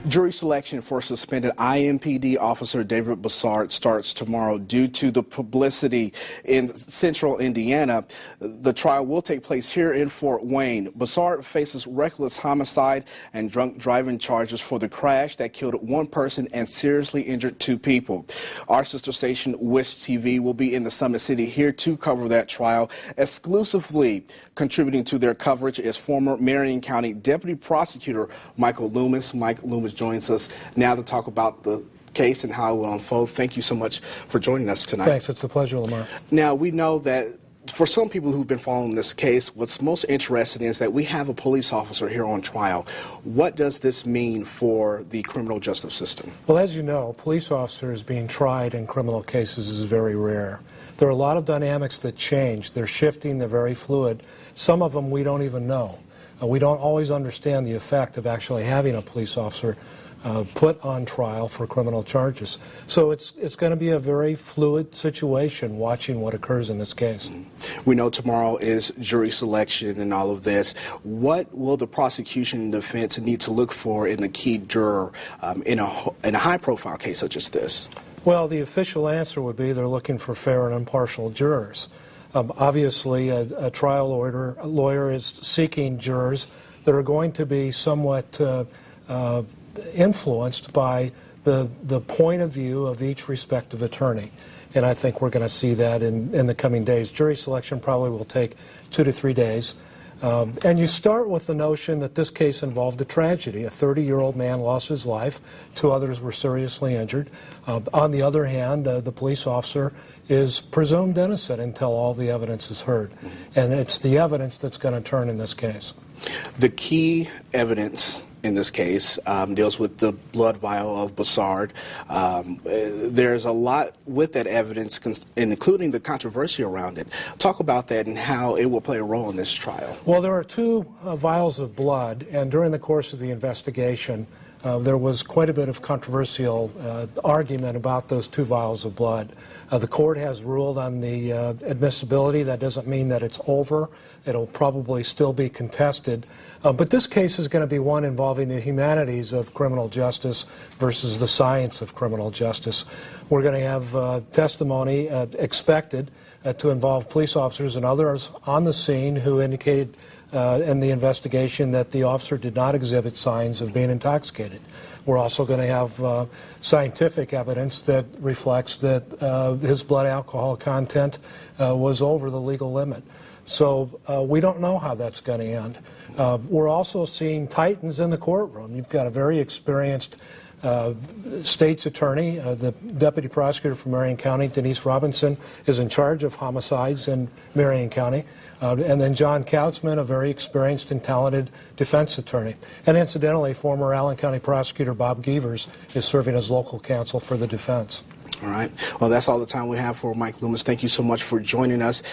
Jury selection for suspended IMPD officer David Bisard starts tomorrow due to the publicity in central Indiana. The trial will take place here in Fort Wayne. Bisard faces reckless homicide and drunk driving charges for the crash that killed one person and seriously injured two people. Our sister station, Wish TV, will be in the Summit City here to cover that trial. Exclusively contributing to their coverage is former Marion County Deputy Prosecutor Mike Loomis. Mike Loomis joins us now to talk about the case and how it will unfold. Thank you so much for joining us tonight. Thanks. It's a pleasure, Lamar. Now, we know that for some people who've been following this case, what's most interesting is that we have a police officer here on trial. What does this mean for the criminal justice system? Well, as you know, police officers being tried in criminal cases is very rare. There are a lot of dynamics that change. They're shifting. They're very fluid. Some of them we don't even know. We don't always understand the effect of actually having a police officer put on trial for criminal charges. So it's going to be a very fluid situation watching what occurs in this case. We know tomorrow is jury selection and all of this. What will the prosecution and defense need to look for in the key juror in a high-profile case such as this? Well, the official answer would be they're looking for fair and impartial jurors. Obviously, a trial lawyer is seeking jurors that are going to be somewhat influenced by the point of view of each respective attorney. And I think we're going to see that in the coming days. Jury selection probably will take 2 to 3 days. And you start with the notion that this case involved a tragedy. A 30-year-old man lost his life. 2 others were seriously injured. On the other hand, the police officer is presumed innocent until all the evidence is heard. And it's the evidence that's going to turn in this case. The key evidence in this case deals with the blood vial of Bisard. There's a lot with that evidence, including the controversy around it. Talk about that and how it will play a role in this trial. Well, there are 2 vials of blood, and during the course of the investigation, there was quite a bit of controversial argument about those 2 vials of blood. The court has ruled on the admissibility. That doesn't mean that it's over. It'll probably still be contested. But this case is going to be one involving the humanities of criminal justice versus the science of criminal justice. We're going to have testimony expected to involve police officers and others on the scene who indicated in the investigation that the officer did not exhibit signs of being intoxicated. We're also going to have scientific evidence that reflects that his blood alcohol content was over the legal limit. So we don't know how that's going to end. We're also seeing titans in the courtroom. You've got a very experienced state's attorney. The deputy prosecutor from Marion County, Denise Robinson, is in charge of homicides in Marion County. And then John Kautzman, a very experienced and talented defense attorney. And incidentally, former Allen County prosecutor Bob Gevers is serving as local counsel for the defense. All right. Well, that's all the time we have for Mike Loomis. Thank you so much for joining us.